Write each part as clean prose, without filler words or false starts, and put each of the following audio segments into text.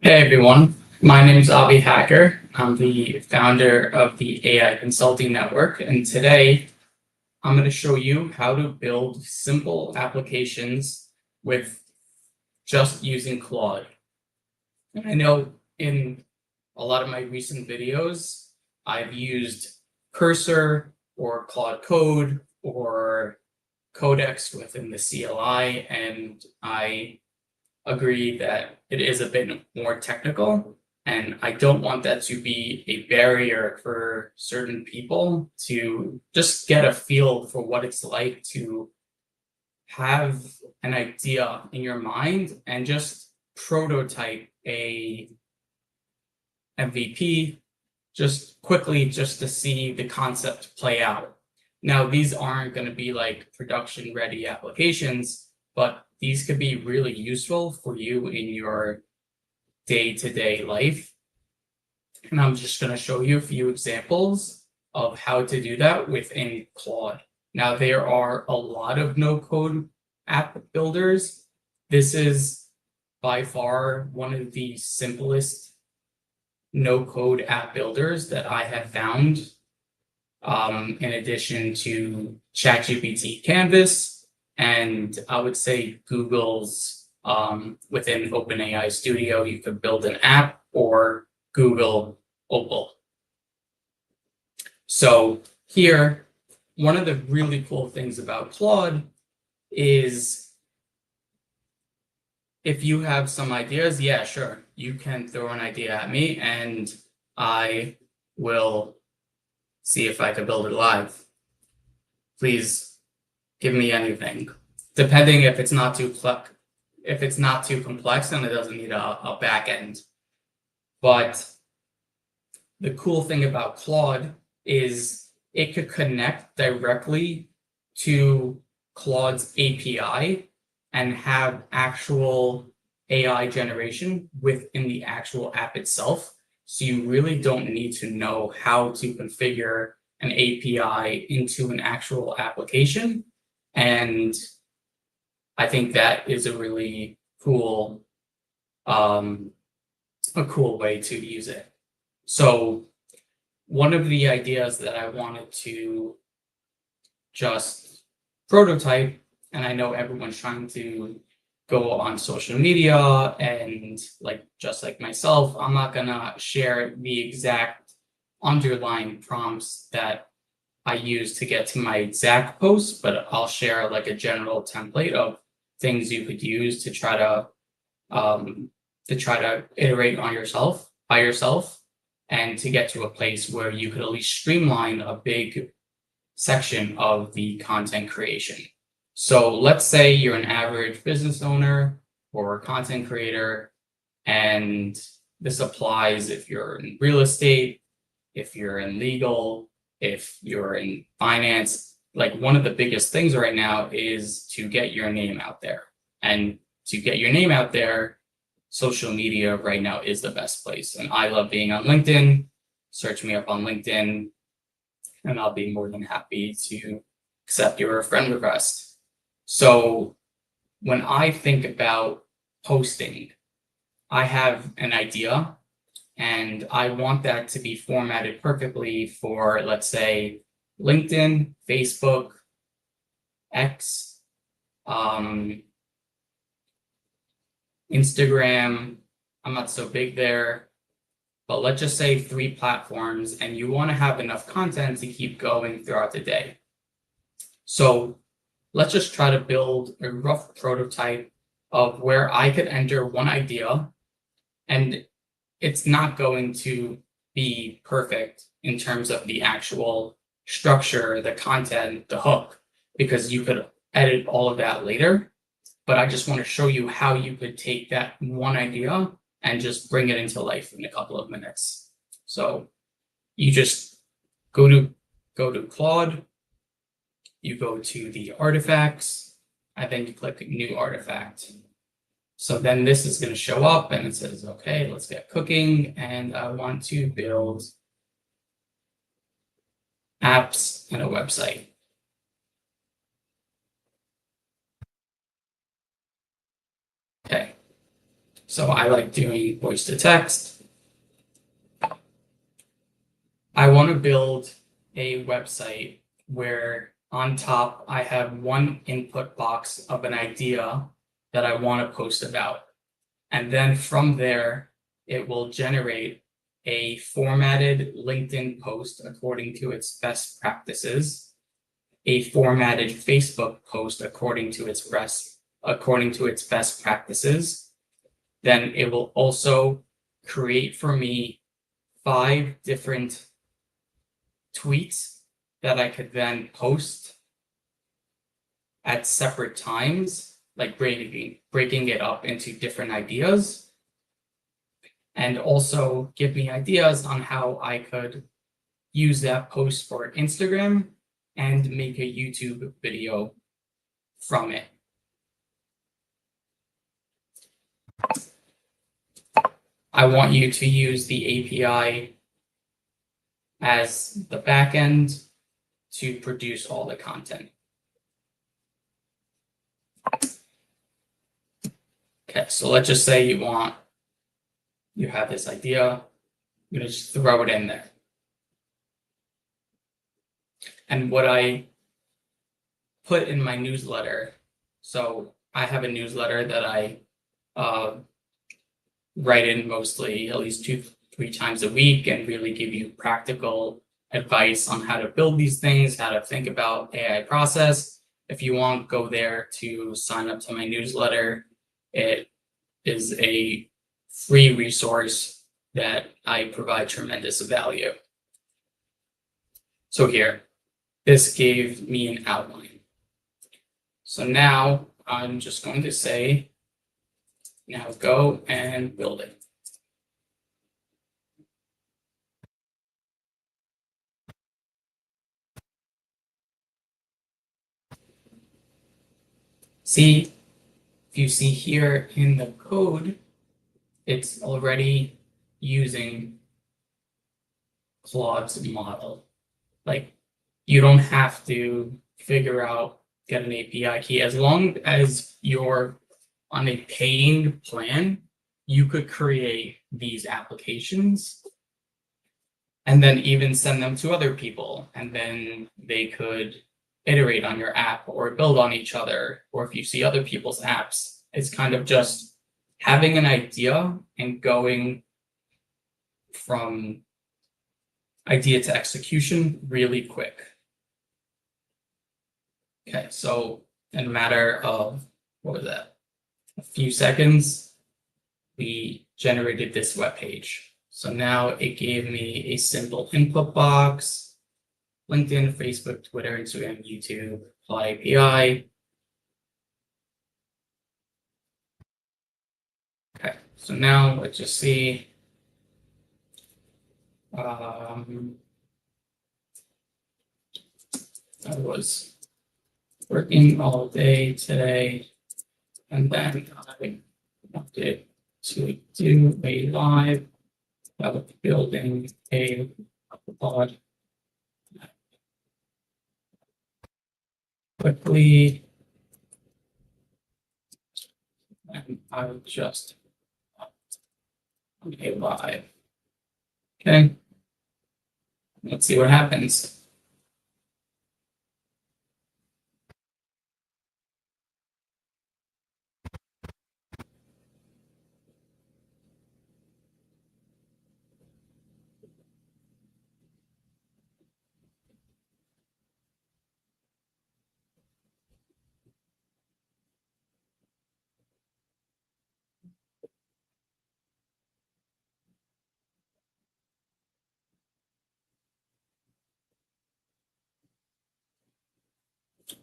Hey everyone, my name is Avi Hacker. I'm the founder of the AI Consulting Network, and today I'm going to show you how to build simple applications with just using Claude. And I know in a lot of my recent videos, I've used Cursor or Claude Code or Codex within the CLI, and I agree that it is a bit more technical, and I don't want that to be a barrier for certain people to just get a feel for what it's like to have an idea in your mind and just prototype a MVP just quickly just to see the concept play out. Now, these aren't going to be like production ready applications, but these could be really useful for you in your day-to-day life. And I'm just going to show you a few examples of how to do that within Claude. Now, there are a lot of no-code app builders. This is by far one of the simplest no-code app builders that I have found. In addition to ChatGPT Canvas, and I would say Google's within OpenAI Studio, you could build an app, or Google Opal. So here, one of the really cool things about Claude is if you have some ideas, yeah, sure, you can throw an idea at me and I will see if I could build it live. Please give me anything. Depending if it's not too complex and it doesn't need a back end. But the cool thing about Claude is it could connect directly to Claude's API and have actual AI generation within the actual app itself. So you really don't need to know how to configure an API into an actual application. And I think that is a really cool, way to use it. So one of the ideas that I wanted to just prototype, and I know everyone's trying to go on social media, and just like myself, I'm not gonna share the exact underlying prompts that I use to get to my exact post, but I'll share like a general template of things you could use to try to iterate on yourself by yourself, and to get to a place where you could at least streamline a big section of the content creation. So let's say you're an average business owner or content creator, and this applies if you're in real estate, if you're in legal, if you're in finance. Like, one of the biggest things right now is to get your name out there. And to get your name out there, social media right now is the best place. And I love being on LinkedIn. Search me up on LinkedIn, and I'll be more than happy to accept your friend request. So when I think about posting, I have an idea and I want that to be formatted perfectly for, let's say, LinkedIn, Facebook, X, Instagram. I'm not so big there, but let's just say 3 platforms, and you want to have enough content to keep going throughout the day. So let's just try to build a rough prototype of where I could enter one idea, and it's not going to be perfect in terms of the actual structure, the content, the hook, because you could edit all of that later. But I just want to show you how you could take that one idea and just bring it into life in a couple of minutes. So you just go to Claude, you go to the artifacts, and then you click new artifact. So then this is going to show up and it says, okay, let's get cooking. And I want to build apps and a website. Okay. So I like doing voice to text. I want to build a website where on top I have one input box of an idea that I want to post about. And then from there, it will generate a formatted LinkedIn post according to its best practices, a formatted Facebook post according to its best practices. Then it will also create for me 5 different tweets that I could then post at separate times, like breaking it up into different ideas, and also give me ideas on how I could use that post for Instagram and make a YouTube video from it. I want you to use the API as the backend to produce all the content. Okay, so let's just say you have this idea, I'm gonna just throw it in there. And what I put in my newsletter, so I have a newsletter that I write in mostly at least 2-3 times a week and really give you practical advice on how to build these things, how to think about AI process. If you want, go there to sign up to my newsletter. It is a free resource that I provide tremendous value. So here, this gave me an outline. So now I'm just going to say, now go and build it. See, if you see here in the code, it's already using Claude's model. Like, you don't have to get an API key. As long as you're on a paying plan, you could create these applications and then even send them to other people, and then they could iterate on your app or build on each other. Or if you see other people's apps, it's kind of just having an idea and going from idea to execution really quick. Okay, so in a matter of, what was that? A few seconds, we generated this web page. So now it gave me a simple input box, LinkedIn, Facebook, Twitter, Instagram, YouTube, Apply API. Okay, so now let's just see. I was working all day today, and then I wanted to do a live about building a pod quickly, and I'll just okay live. Okay, let's see what happens.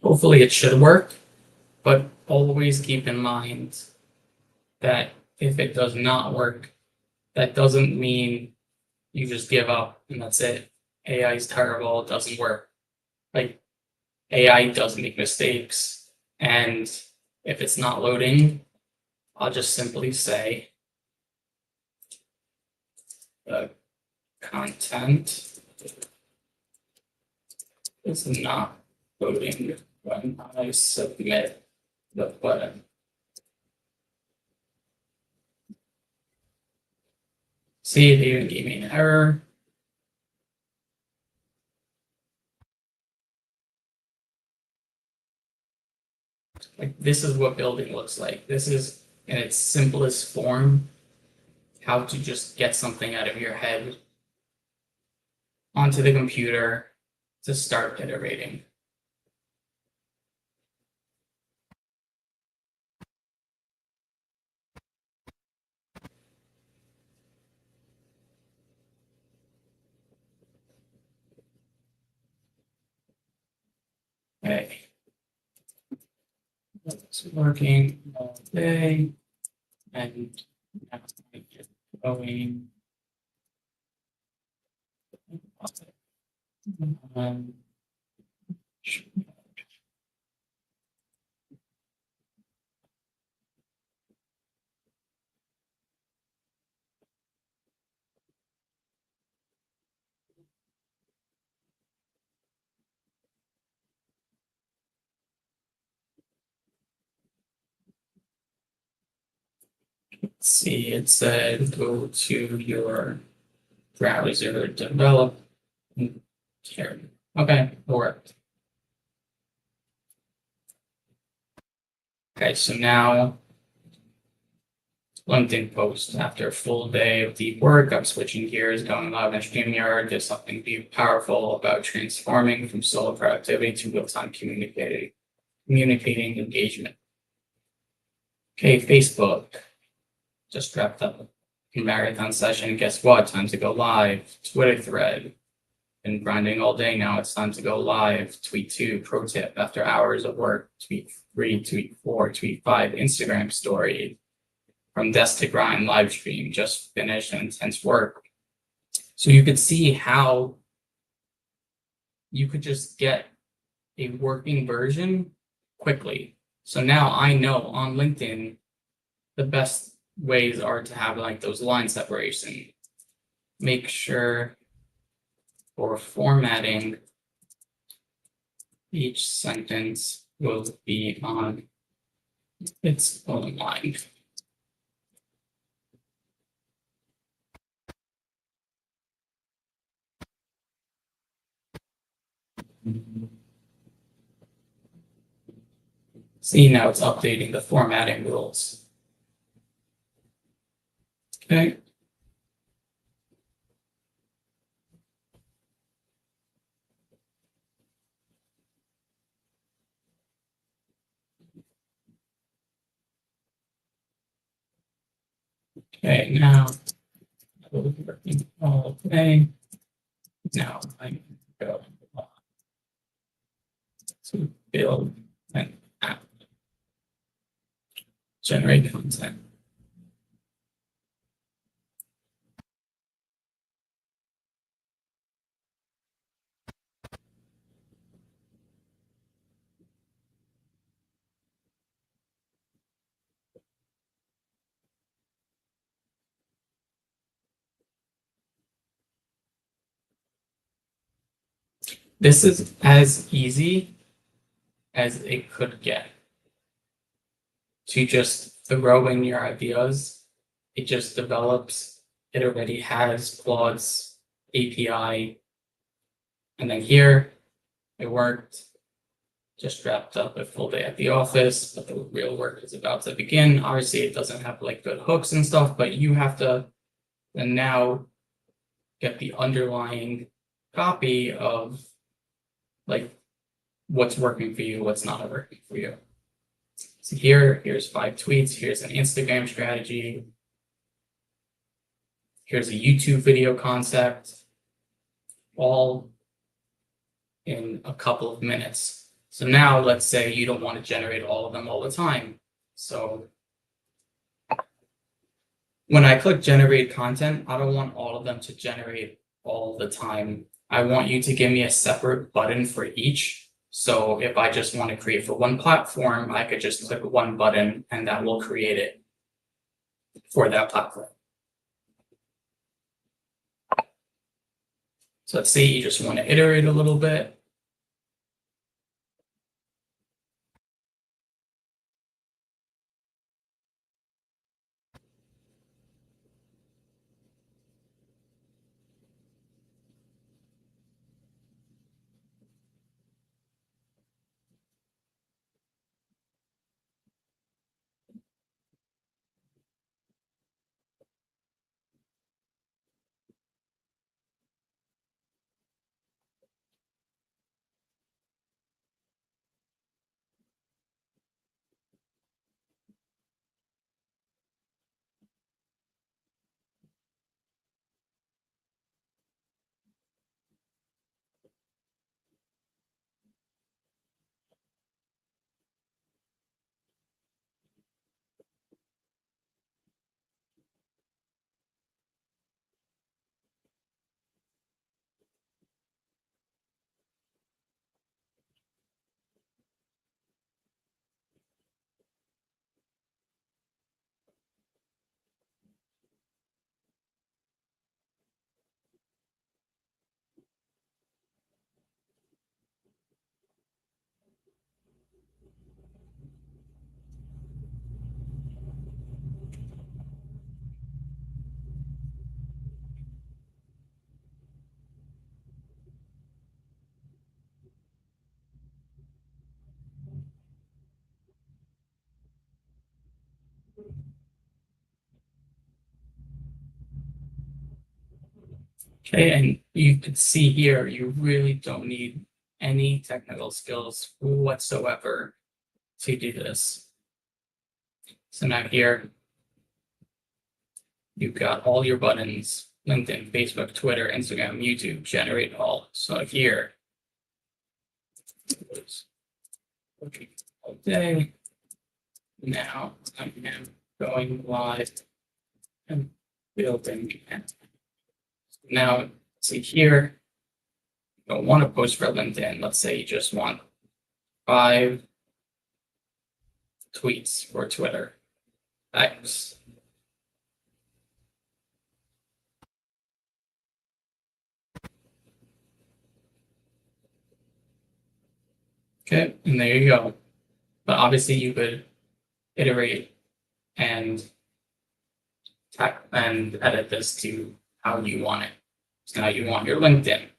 Hopefully it should work, but always keep in mind that if it does not work, that doesn't mean you just give up and that's it. AI is terrible, it doesn't work. Like, AI does make mistakes, and if it's not loading, I'll just simply say the content is not loading when I submit the button. See, it even gave me an error. Like, this is what building looks like. This is in its simplest form, how to just get something out of your head onto the computer to start iterating. Okay. It's working all day, and now I get going. Um, let's see, it said go to your browser, develop here. Okay, it worked. Okay, so now LinkedIn post. After a full day of deep work, I'm switching gears, going live in StreamYard. There's something powerful about transforming from solo productivity to real-time communicating engagement. Okay, Facebook. Just wrapped up a marathon session. Guess what? Time to go live. Twitter thread. Been grinding all day now. It's time to go live. Tweet 2, pro tip. After hours of work, tweet 3, tweet 4, tweet 5, Instagram story. From desk to grind live stream, just finished an intense work. So you could see how you could just get a working version quickly. So now I know on LinkedIn, the best ways are to have like those line separation. Make sure for formatting, each sentence will be on its own line. See, now it's updating the formatting rules. Okay. Okay, now I will be working all day. Now I go to build an app, generate content. This is as easy as it could get to just throw in your ideas. It just develops. It already has Claude's API. And then here it worked. Just wrapped up a full day at the office, but the real work is about to begin. Obviously, it doesn't have like good hooks and stuff, but you have to then now get the underlying copy of like what's working for you, what's not working for you. So here's 5 tweets, here's an Instagram strategy, here's a YouTube video concept, all in a couple of minutes. So now let's say you don't want to generate all of them all the time. So when I click generate content, I don't want all of them to generate all the time. I want you to give me a separate button for each. So if I just want to create for one platform, I could just click one button and that will create it for that platform. So let's say you just want to iterate a little bit. Okay, and you can see here, you really don't need any technical skills whatsoever to do this. So now here, you've got all your buttons, LinkedIn, Facebook, Twitter, Instagram, YouTube, generate all. So here, looking all day. Now I am going live and building. Now, see here, you don't want to post for LinkedIn. Let's say you just want 5 tweets for Twitter. X. Okay, and there you go. But obviously you could iterate and edit this to how you want it. So now you want your LinkedIn.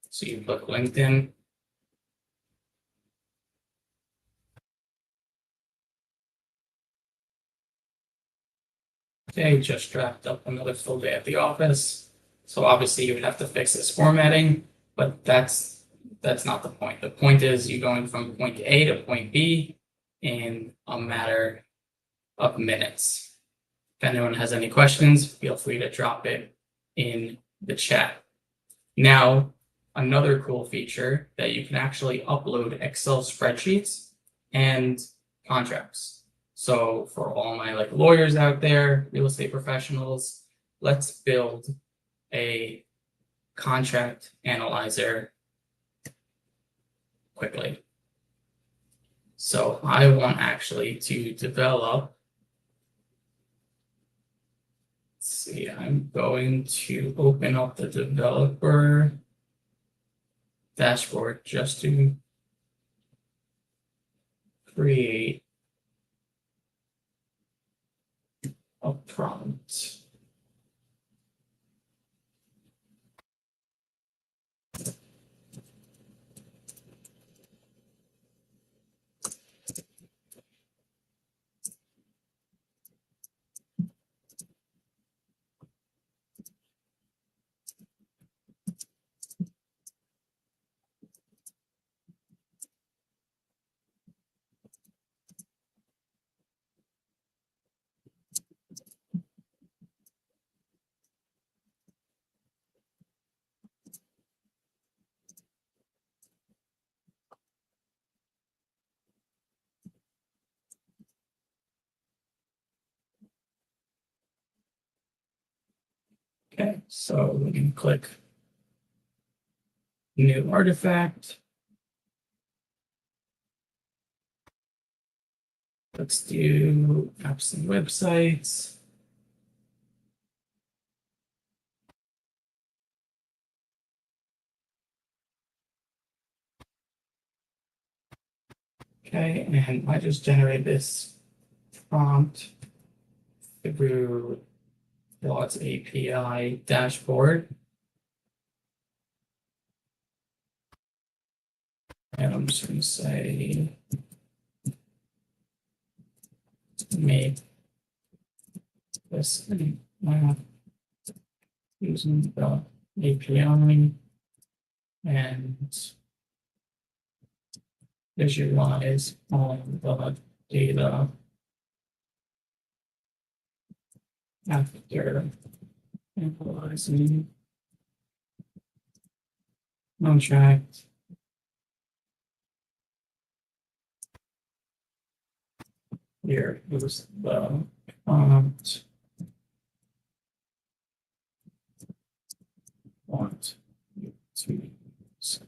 So you click LinkedIn. Okay, just dragged up another full day at the office. So obviously you would have to fix this formatting, but that's not the point. The point is you going from point A to point B in a matter of minutes. If anyone has any questions, feel free to drop it in the chat. Now, another cool feature that you can actually upload Excel spreadsheets and contracts. So for all my lawyers out there, real estate professionals, let's build a contract analyzer quickly. So I want actually to develop. Let's see, I'm going to open up the developer dashboard just to create a prompt. Okay, so we can click new artifact. Let's do apps and websites. Okay, and I just generate this prompt through Claude's API dashboard. And I'm just going to say, make this using the API and visualize on the data after analyzing contract. Here is the prompt. Want you to use.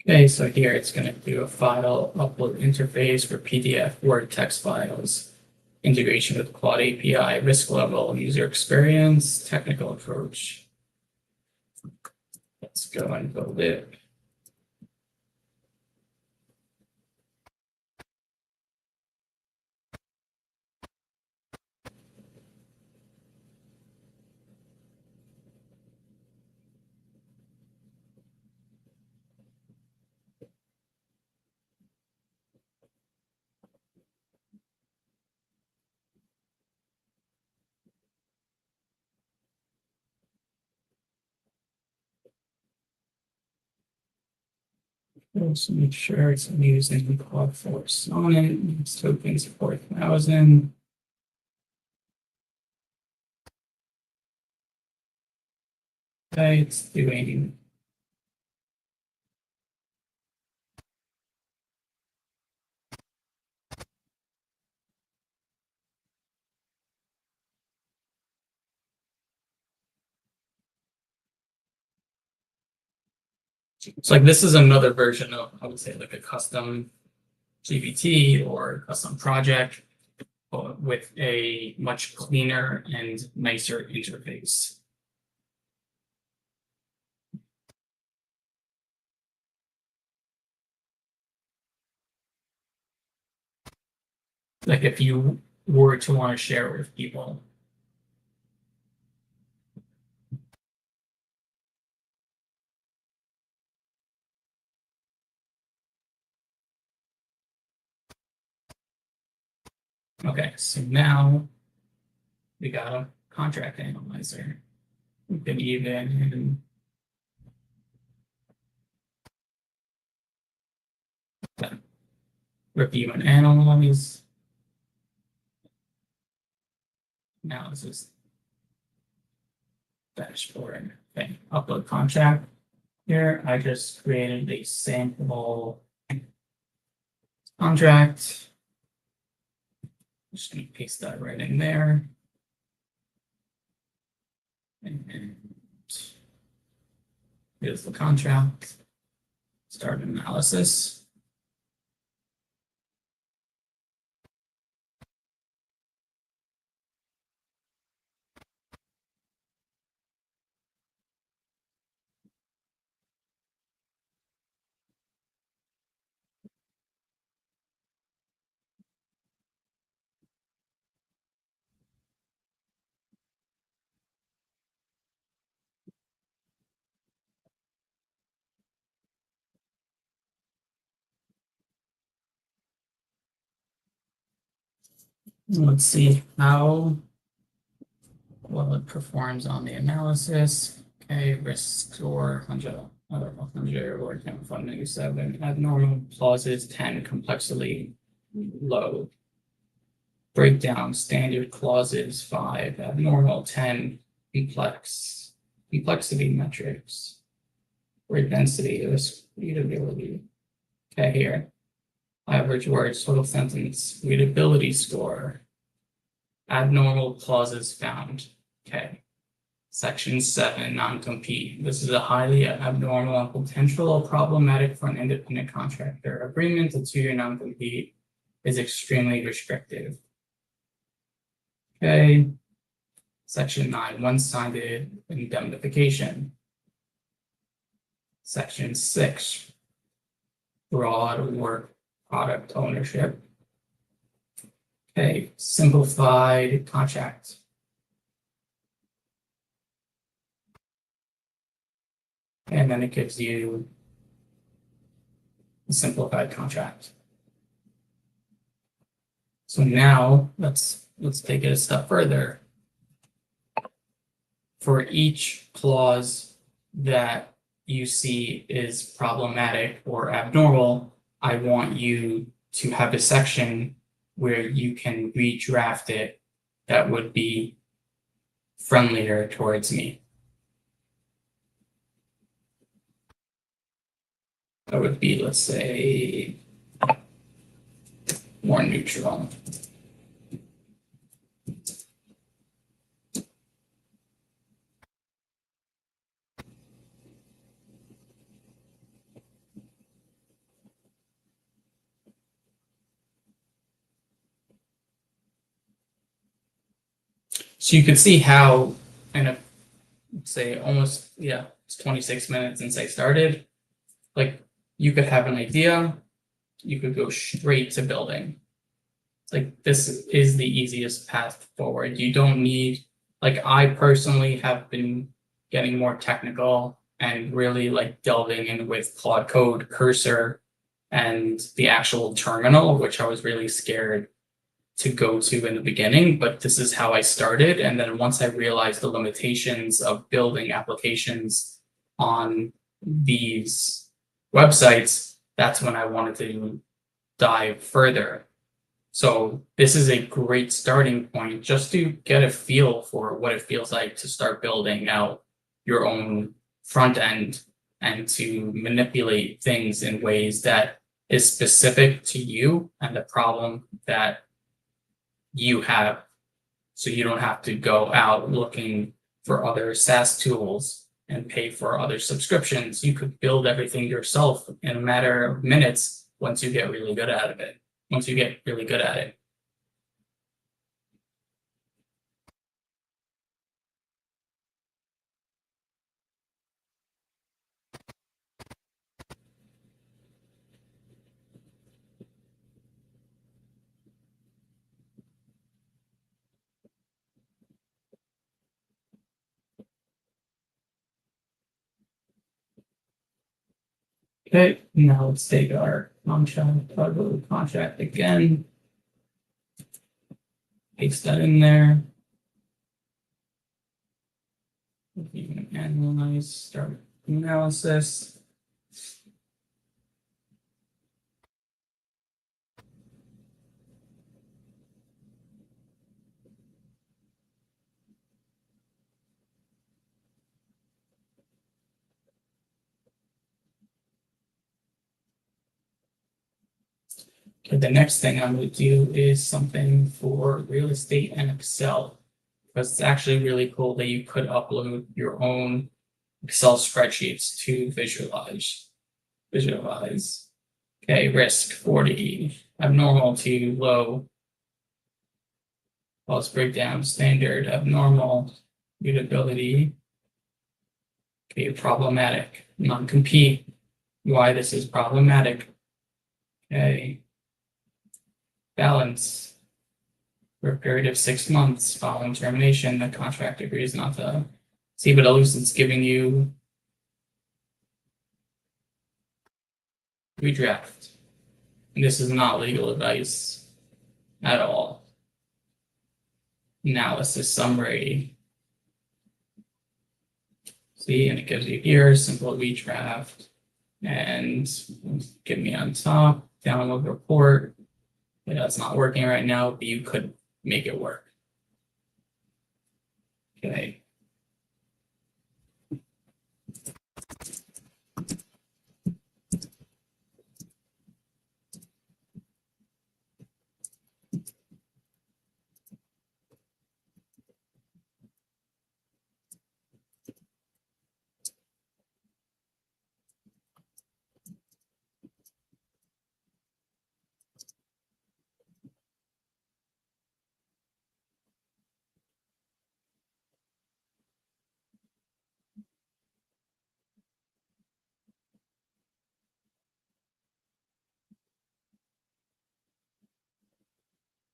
Okay, so here it's going to do a file upload interface for PDF, Word, text files, integration with Claude API, risk level, user experience, technical approach. Let's go and build it. Also make sure it's using Claude 4 Sonnet, use tokens 4,000. Okay, it's doing so like this is another version of, I would say, like a custom GPT or custom project, but with a much cleaner and nicer interface. Like if you were to want to share it with people. Okay, so now we got a contract analyzer. We can even review and analyze. Now this is dashboard. Okay, upload contract. Here I just created a sample contract. Just gonna paste that right in there. And here's the contract. Start analysis. Let's see how well it performs on the analysis. Okay, risk score 100 or 7, abnormal clauses 10, complexity low. Breakdown standard clauses 5, abnormal 10, complexity metrics, word density, risk readability. Okay, here. Average words, total sentence, readability score, abnormal clauses found. Okay. Section 7, non-compete. This is a highly abnormal and potential problematic for an independent contractor. Agreement to 2-year non-compete is extremely restrictive. Okay. Section 9, one-sided indemnification. Section 6, broad work product ownership. Okay, simplified contract. And then it gives you a simplified contract. So now let's take it a step further. For each clause that you see is problematic or abnormal, I want you to have a section where you can redraft it that would be friendlier towards me. That would be, let's say, more neutral. So you can see how, in a, say, almost, yeah, it's 26 minutes since I started. Like, you could have an idea, you could go straight to building. Like, this is the easiest path forward. You don't need, like, I personally have been getting more technical and really like delving in with Claude Code, Cursor, and the actual terminal, which I was really scared to go to in the beginning, but this is how I started. And then once I realized the limitations of building applications on these websites, that's when I wanted to dive further. So this is a great starting point just to get a feel for what it feels like to start building out your own front end and to manipulate things in ways that is specific to you and the problem that you have. So you don't have to go out looking for other SaaS tools and pay for other subscriptions. You could build everything yourself in a matter of minutes once you get really good at it. Once you get really good at it. Okay, now let's take our contract again. Paste that in there. You can analyze, start analysis. Okay, the next thing I'm going to do is something for real estate and Excel, because it's actually really cool that you could upload your own Excel spreadsheets to visualize. Okay, risk 40, abnormal to low, false breakdown, standard, abnormal, mutability. Okay, problematic, non-compete, why this is problematic. Okay, balance, for a period of 6 months following termination, the contract agrees not to see, but at least it's giving you redraft. And this is not legal advice at all. Analysis summary. See, and it gives you here simple redraft, and give me on top, download report. Yeah, that's not working right now, but you could make it work. Okay.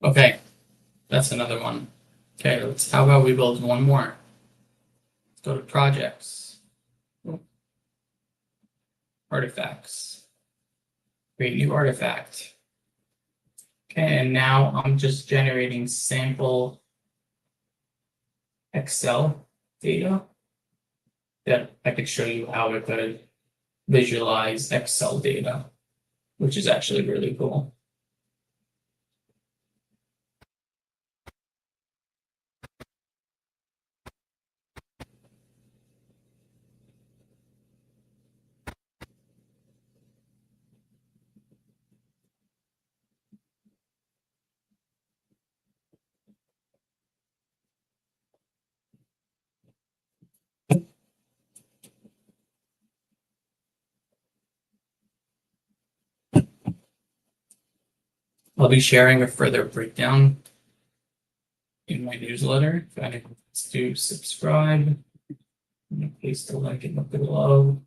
Okay, that's another one. Okay, how about we build one more? Let's go to projects, artifacts, create new artifact. Okay, and now I'm just generating sample Excel data that I could show you how I could visualize Excel data, which is actually really cool. I'll be sharing a further breakdown in my newsletter. If anyone wants to subscribe, paste the link in the below.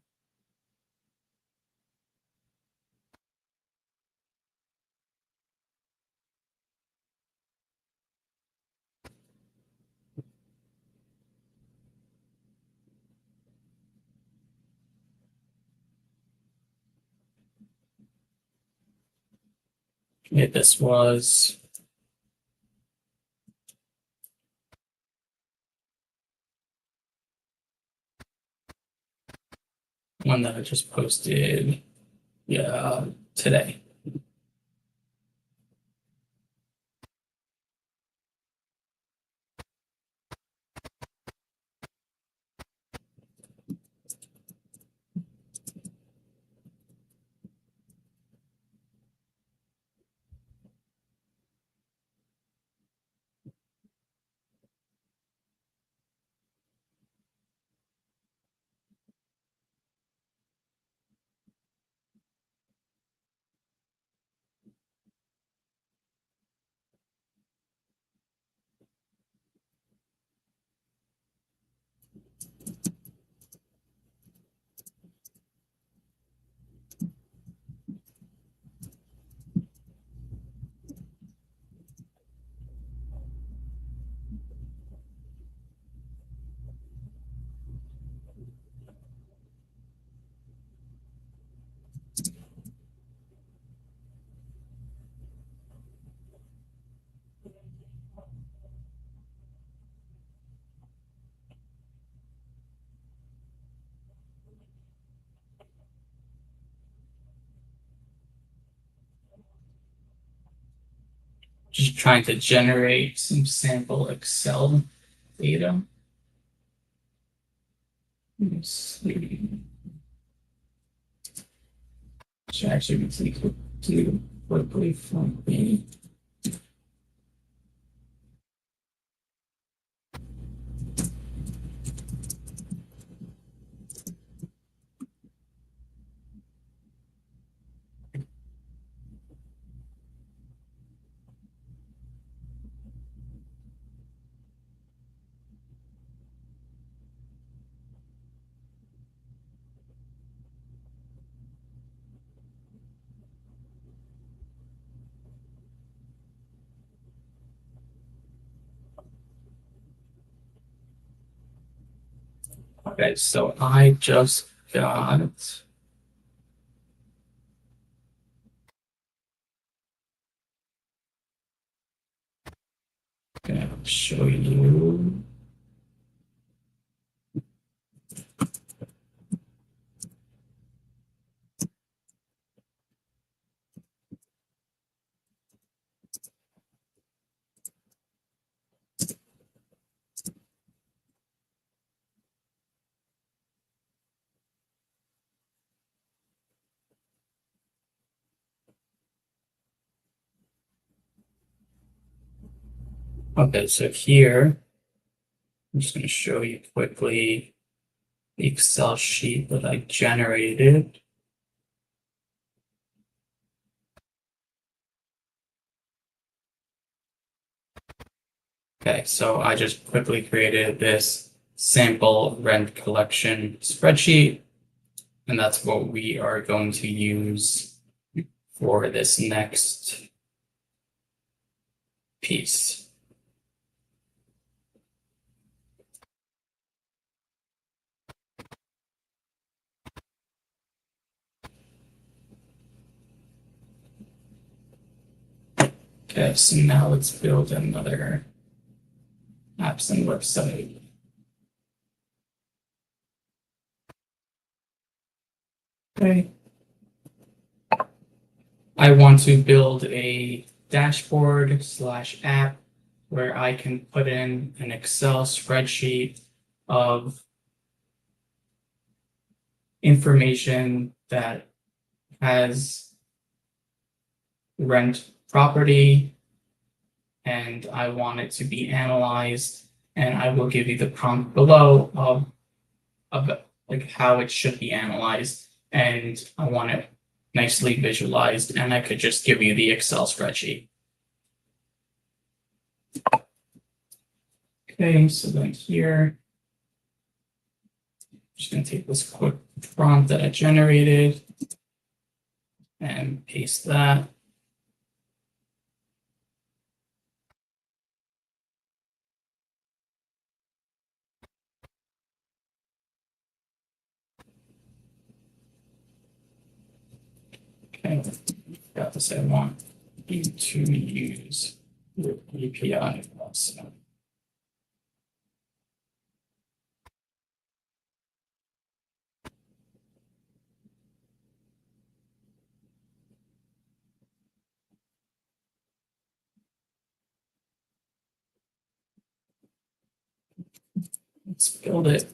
Yeah, this was one that I just posted today. Just trying to generate some sample Excel data. Let's see. ChatGPT could do quickly for me. Okay, so I just got. Gonna show you. Okay, so here I'm just going to show you quickly the Excel sheet that I generated. Okay, so I just quickly created this sample rent collection spreadsheet, and that's what we are going to use for this next piece. Okay, so now let's build another apps and website. Okay. I want to build a dashboard slash app where I can put in an Excel spreadsheet of information that has rent property, and I want it to be analyzed, and I will give you the prompt below of like how it should be analyzed, and I want it nicely visualized, and I could just give you the Excel spreadsheet. Okay, so then here, I'm just going to take this quick prompt that I generated and paste that. Okay, got this. I want you to use your API also. Let's build it.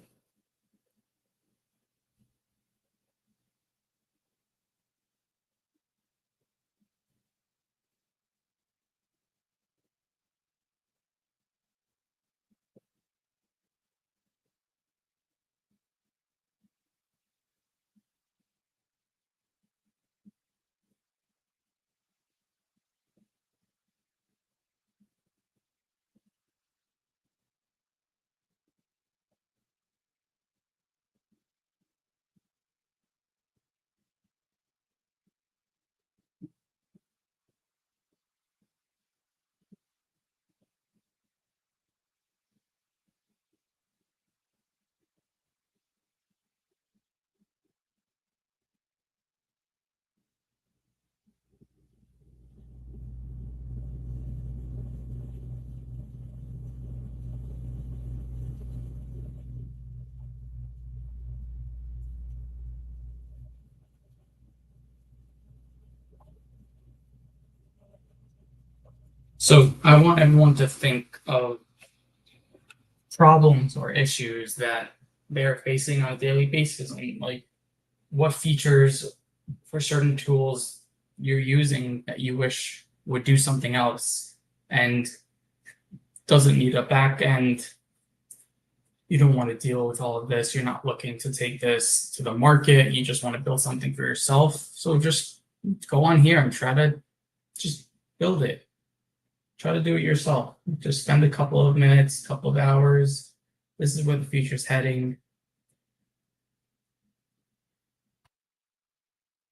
So I want everyone to think of problems or issues that they're facing on a daily basis, and like what features for certain tools you're using that you wish would do something else and doesn't need a back end. You don't want to deal with all of this. You're not looking to take this to the market. You just want to build something for yourself. So just go on here and try to just build it. Try to do it yourself. Just spend a couple of minutes, couple of hours. This is where the future's heading.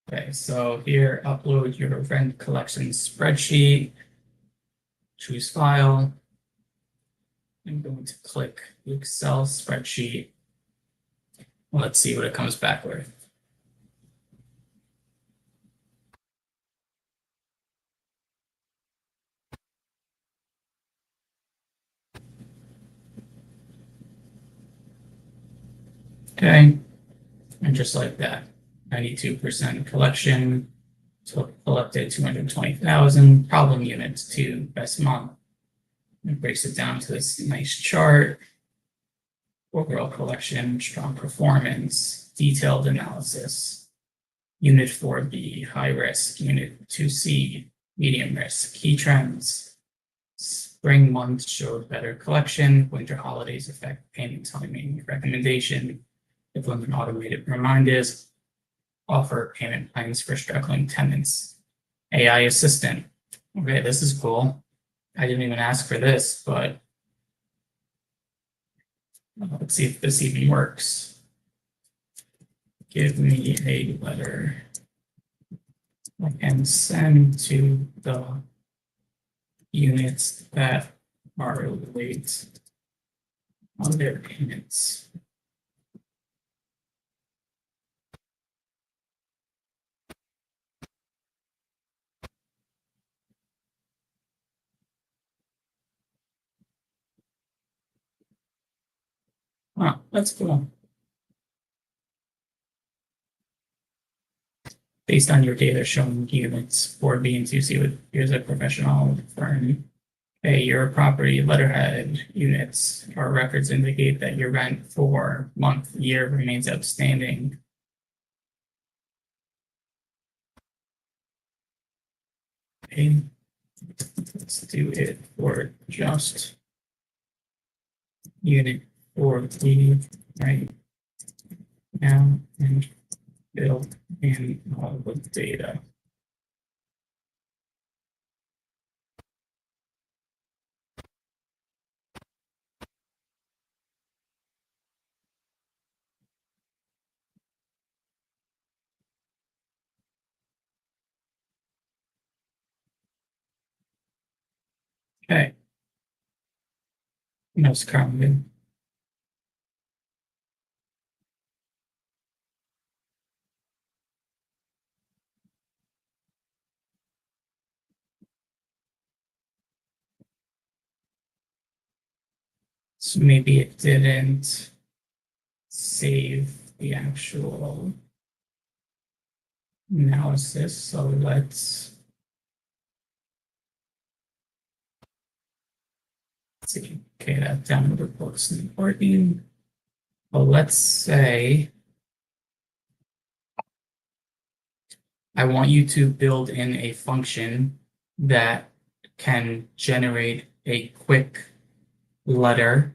Okay, so here, upload your event collection spreadsheet, choose file. I'm going to click Excel spreadsheet. Let's see what it comes back with. Okay, and just like that, 92% collection, so collected 220,000, problem units to best month. It breaks it down to this nice chart. Overall collection, strong performance, detailed analysis. Unit 4B, high risk. Unit 2C, medium risk. Key trends. Spring months showed better collection. Winter holidays affect payment timing. Recommendation, implement automated reminders. Offer payment plans for struggling tenants. AI assistant. Okay, this is cool. I didn't even ask for this, but let's see if this even works. Give me a letter and send to the units that are late on their payments. Wow, that's cool. Based on your data showing units for B and 2C, here's a professional firm. Hey, your property letterhead units or records indicate that your rent for month, year remains outstanding. Okay, let's do it for just unit 4D right now and build in all the data. Okay, no scrolling. So maybe it didn't save the actual analysis. So let's see. Okay, that download reports important. But let's say I want you to build in a function that can generate a quick letter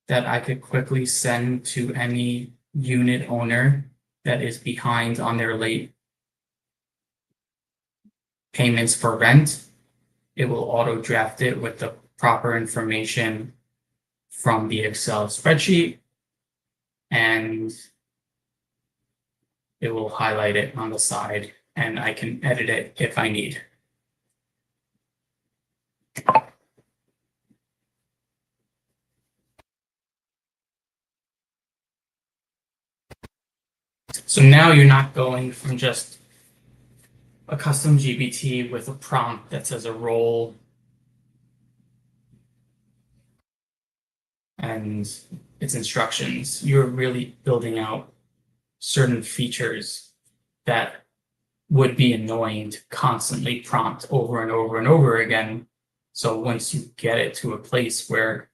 that I could quickly send to any unit owner that is behind on their late payments for rent. It will auto draft it with the proper information from the Excel spreadsheet, and it will highlight it on the side, and I can edit it if I need. So now you're not going from just a custom GPT with a prompt that says a role and its instructions. You're really building out certain features that would be annoying to constantly prompt over and over and over again. So once you get it to a place where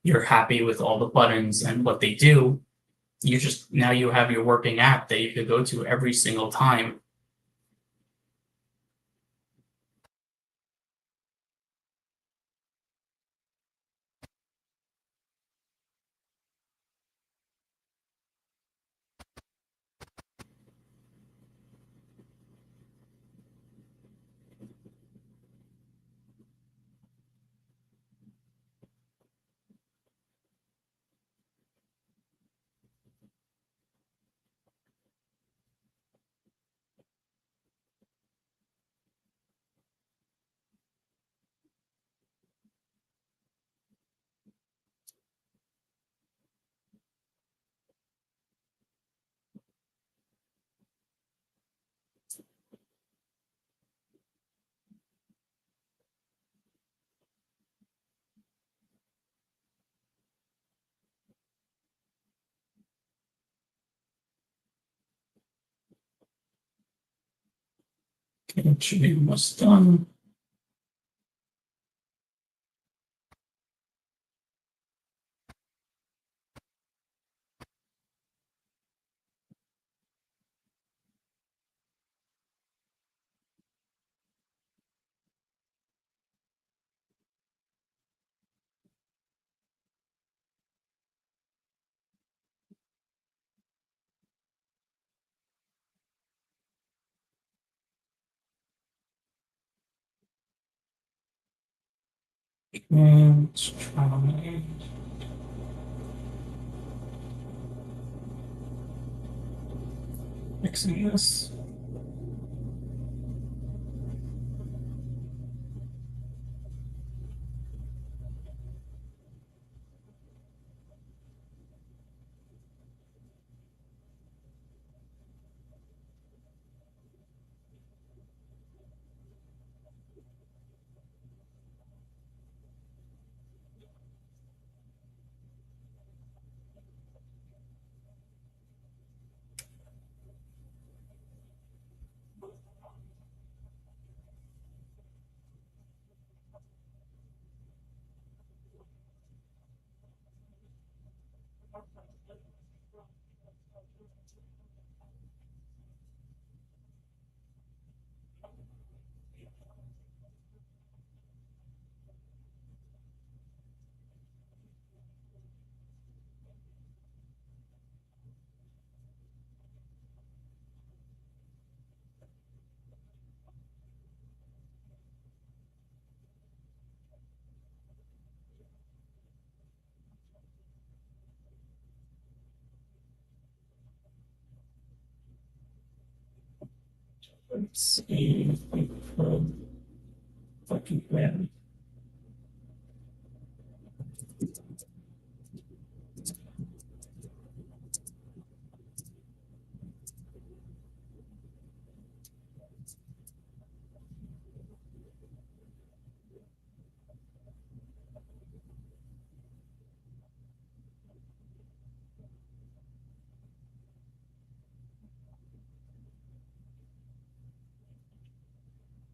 you're happy with all the buttons and what they do, you just now you have your working app that you could go to every single time. It should be almost done. And let's try fixing this. Let's see if we could fucking win.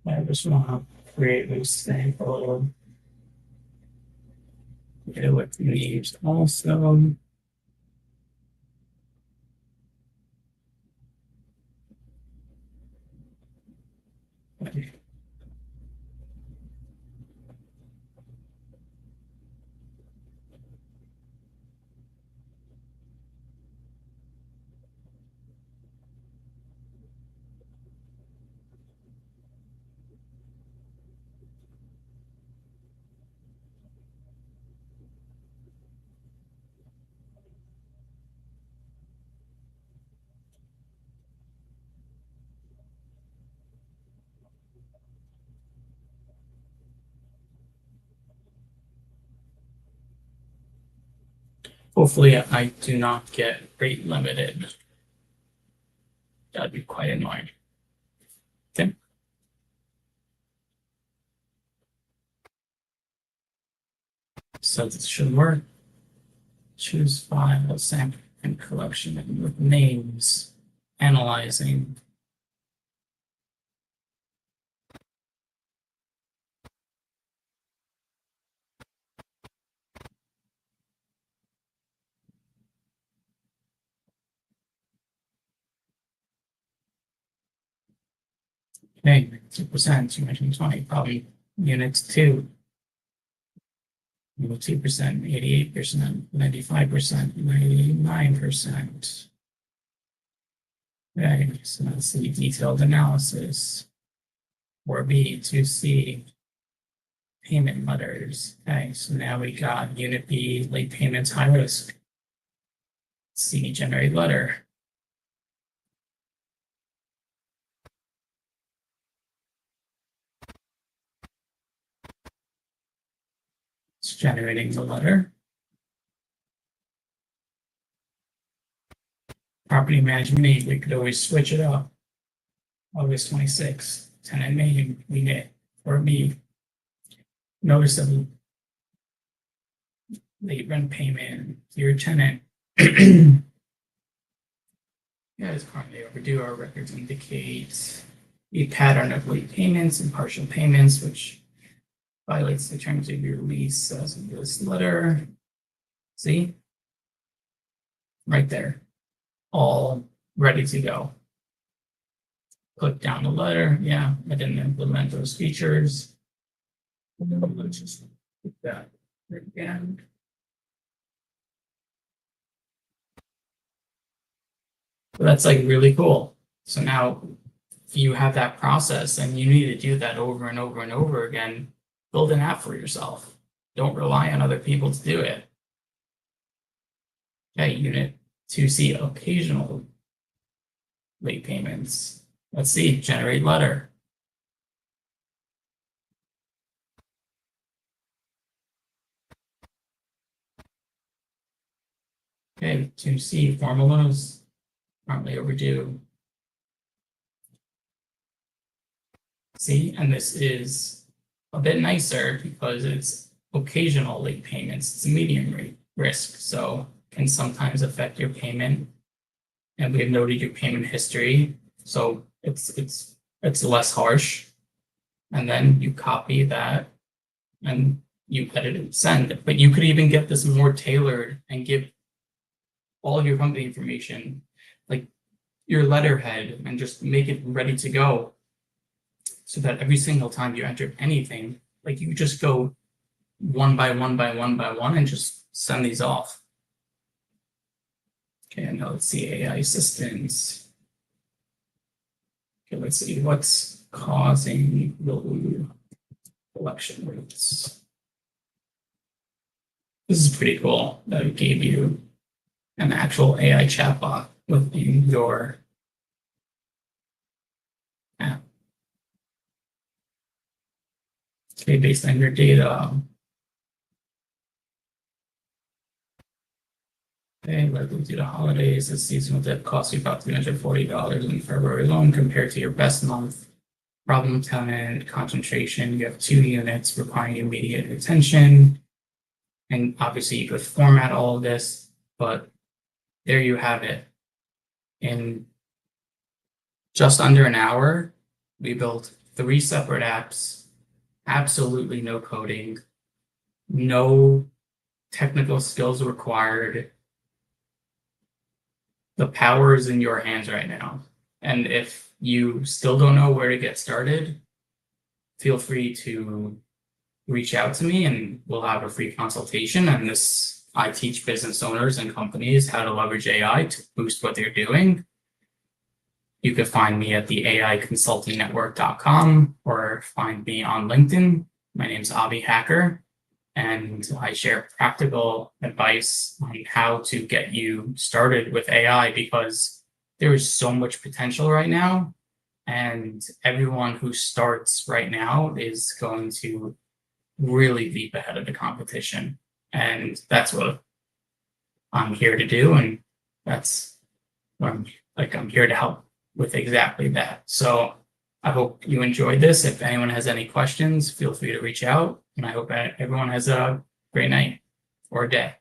I just want to create a sample. Get it with leaves also. Hopefully I do not get rate limited. That'd be quite annoying. Okay. So this should work. Choose file, sample, and collection with names. Analyzing. Okay, 2%, 220, probably units 2. 2%, 88%, 95%, 99%. Okay, so let's see detailed analysis. 4B, 2C, payment letters. Okay, so now we got unit B, late payments, high risk. C, generate letter. It's generating the letter. Property management need, we could always switch it up. August 26th, tenant name, unit, or B. Notice of late rent payment, your tenant. Yeah, it's currently overdue. Our records indicate a pattern of late payments and partial payments, which violates the terms of your lease as of this letter. See? Right there. All ready to go. Click down the letter. Yeah, I didn't implement those features. Let's just put that again. So that's like really cool. So now if you have that process and you need to do that over and over and over again, build an app for yourself. Don't rely on other people to do it. Okay, unit 2C, occasional late payments. Let's see, generate letter. Okay, 2C, formulas, currently overdue. See, and this is a bit nicer because it's occasional late payments. It's a medium rate risk, so can sometimes affect your payment. And we have noted your payment history, so it's less harsh. And then you copy that and you edit and send it. But you could even get this more tailored and give all of your company information, like your letterhead, and just make it ready to go. So that every single time you enter anything, like you just go one by one by one by one and just send these off. Okay, now let's see AI assistants. Okay, let's see what's causing the collection rates. This is pretty cool that it gave you an actual AI chatbot within your app. Okay, based on your data. Okay, likely due to holidays, this seasonal dip costs you about $340 in February alone compared to your best month. Problem tenant, concentration, you have 2 units requiring immediate attention. And obviously you could format all of this, but there you have it. In just under an hour, we built 3 separate apps, absolutely no coding, no technical skills required. The power is in your hands right now. And if you still don't know where to get started, feel free to reach out to me and we'll have a free consultation. And I teach business owners and companies how to leverage AI to boost what they're doing. You can find me at the AIconsultingnetwork.com or find me on LinkedIn. My name's Avi Hacker, and I share practical advice on how to get you started with AI because there is so much potential right now. And everyone who starts right now is going to really leap ahead of the competition. And that's what I'm here to do, and that's what I'm here to help with exactly that. So I hope you enjoyed this. If anyone has any questions, feel free to reach out, and I hope that everyone has a great night or day.